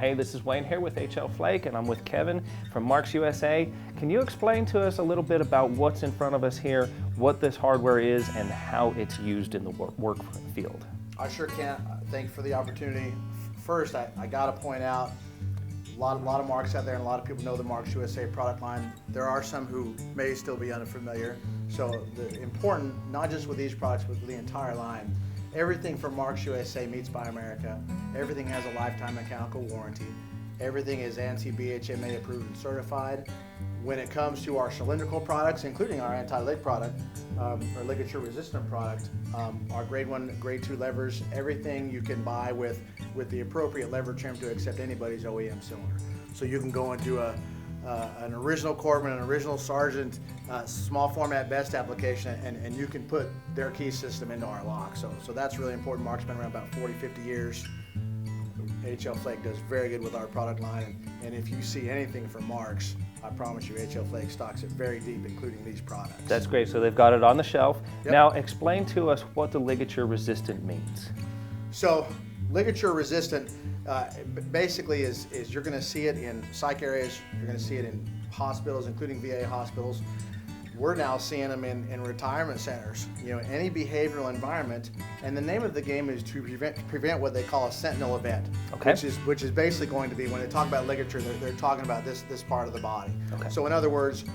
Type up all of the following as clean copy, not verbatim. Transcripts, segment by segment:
Hey, this is Wayne here with HL Flake, and I'm with Kevin from MarksUSA. Can you explain to us a little bit about what's in front of us here, what this hardware is, and how it's used in the work field? I sure can. Thank you for the opportunity. First, I got to point out a lot of marks out there, and a lot of people know the MarksUSA product line. There are some who may still be unfamiliar. So the important, not just with these products, but with the entire line, everything from MarksUSA meets Buy America. Everything has a lifetime mechanical warranty. Everything is anti-BHMA approved and certified. When it comes to our cylindrical products, including our anti-lig product, our ligature resistant product, our grade 1, grade 2 levers, everything you can buy with the appropriate lever trim to accept anybody's OEM cylinder. So you can go into an original Corbin, an original Sargent, small format best application, and you can put their key system into our lock. So that's really important. Mark's been around about 40, 50 years. HL Flake does very good with our product line, and if you see anything from Marks, I promise you HL Flake stocks it very deep, including these products. That's great, so they've got it on the shelf. Yep. Now explain to us what the ligature resistant means. So ligature resistant basically is you're going to see it in psych areas, you're going to see it in hospitals, including VA hospitals. We're now seeing them in retirement centers, any behavioral environment, and the name of the game is to prevent what they call a sentinel event, okay. which is basically going to be, when they talk about ligature, they're talking about this part of the body. Okay. So in other words,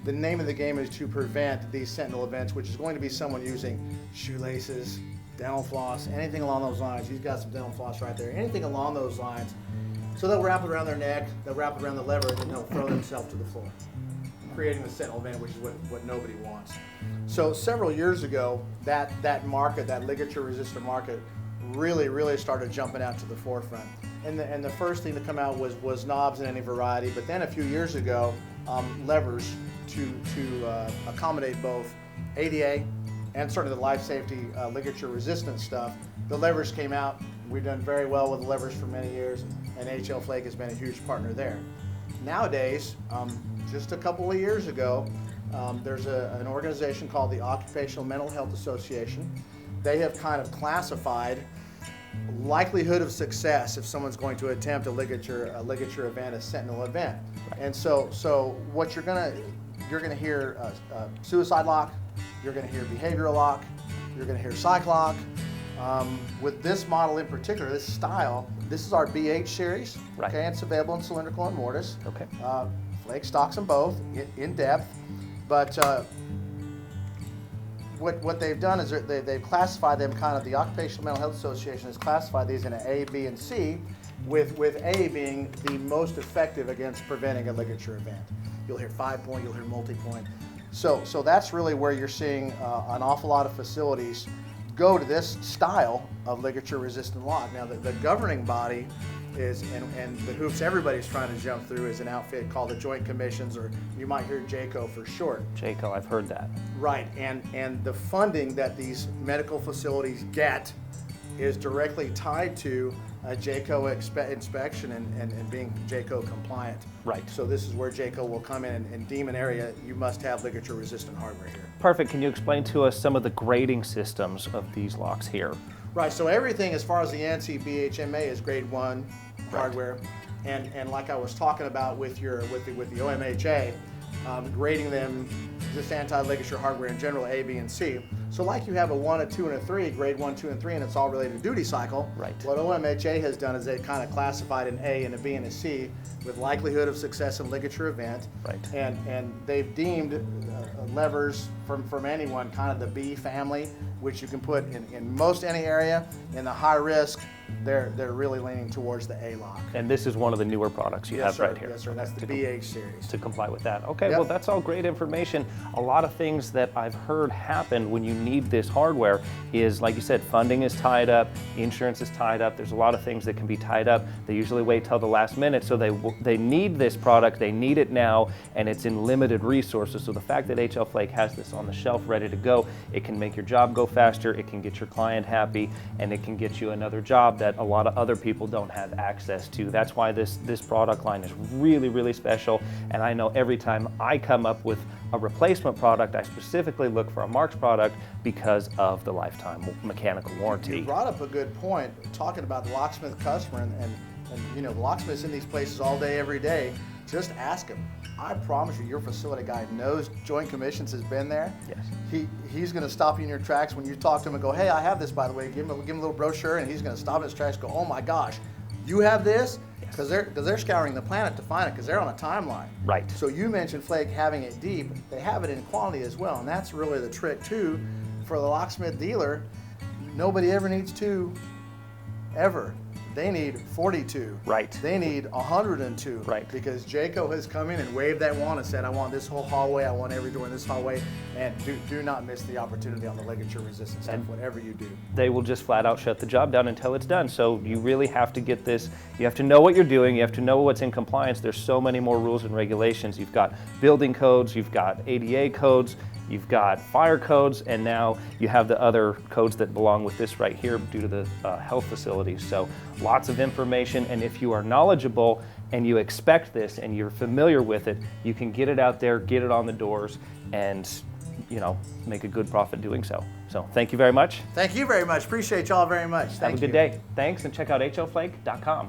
the name of the game is to prevent these sentinel events, which is going to be someone using shoelaces, dental floss, anything along those lines. He's got some dental floss right there, anything along those lines. So they'll wrap it around their neck, they'll wrap it around the lever, and then they'll throw themselves to the floor, creating the sentinel event, which is what nobody wants. So several years ago, that market, that ligature resistant market, really started jumping out to the forefront. And the first thing to come out was knobs in any variety, but then a few years ago, levers to accommodate both ADA and certainly the life safety ligature resistant stuff. The levers came out. We've done very well with the levers for many years, and HL Flake has been a huge partner there. Nowadays, just a couple of years ago, there's an organization called the Occupational Mental Health Association. They have kind of classified likelihood of success if someone's going to attempt a ligature event, a sentinel event. And so what you're gonna hear suicide lock, you're gonna hear behavioral lock, you're gonna hear psych lock. With this model in particular, this style, this is our BH series. Right. Okay, it's available in cylindrical and mortise. Okay. Flake stocks them both in depth, but what they've done is they've classified them kind of, the Occupational Mental Health Association has classified these in an A, B, and C, with A being the most effective against preventing a ligature event. You'll hear 5-point, you'll hear multi-point. So that's really where you're seeing an awful lot of facilities go to this style of ligature resistant lock. Now the governing body is, and the hoops everybody's trying to jump through, is an outfit called the Joint Commissions, or you might hear JACO for short. JACO, I've heard that. Right, and the funding that these medical facilities get is directly tied to a JACO inspection and being JACO compliant. Right. So this is where JACO will come in and deem an area, you must have ligature resistant hardware here. Perfect. Can you explain to us some of the grading systems of these locks here? Right, so everything as far as the anti-BHMA is grade 1 hardware, and like I was talking about with the OMHA, grading them, just anti-ligature hardware in general, A, B, and C. So like you have a 1, a 2, and a 3, grade 1, 2, and 3, and it's all related to duty cycle. Right. What OMHA has done is they've kind of classified an A and a B and a C with likelihood of success in ligature event. Right. And they've deemed levers from anyone, kind of the B family, which you can put in most any area. In the high risk, they're really leaning towards the A lock. And this is one of the newer products you have right here. Yes, sir. That's the BH series. To comply with that. Okay, Yep. Well, that's all great information. A lot of things that I've heard happen when you need this hardware is, like you said, funding is tied up, insurance is tied up. There's a lot of things that can be tied up. They usually wait till the last minute, so they need this product, they need it now, and it's in limited resources. So the fact that HL Flake has this on the shelf ready to go, it can make your job go faster, it can get your client happy, and it can get you another job that a lot of other people don't have access to. That's why this product line is really special, and I know every time I come up with a replacement product, I specifically look for a Marks product because of the lifetime mechanical warranty. You brought up a good point, talking about the locksmith customer and you know, locksmiths in these places all day, every day, just ask him. I promise you, your facility guy knows Joint Commissions has been there. Yes. He's going to stop you in your tracks when you talk to him and go, hey, I have this, by the way. Give him a little brochure, and he's going to stop in his tracks and go, oh my gosh, you have this? Because they're scouring the planet to find it, because they're on a timeline. Right. So you mentioned flake having it deep. They have it in quantity as well, and that's really the trick too for the locksmith dealer. Nobody ever needs 2, ever. They need 42. Right. They need 102. Right. Because Jayco has come in and waved that wand and said, I want this whole hallway, I want every door in this hallway, and do not miss the opportunity on the ligature resistant stuff, whatever you do. They will just flat out shut the job down until it's done. So you really have to get this, you have to know what you're doing, you have to know what's in compliance. There's so many more rules and regulations. You've got building codes, you've got ADA codes, you've got fire codes, and now you have the other codes that belong with this right here due to the health facilities. So lots of information, and if you are knowledgeable and you expect this and you're familiar with it, you can get it out there, get it on the doors, and you know, make a good profit doing so. So thank you very much. Thank you very much. Appreciate y'all very much. Have a good day. Thanks, and check out hoflake.com.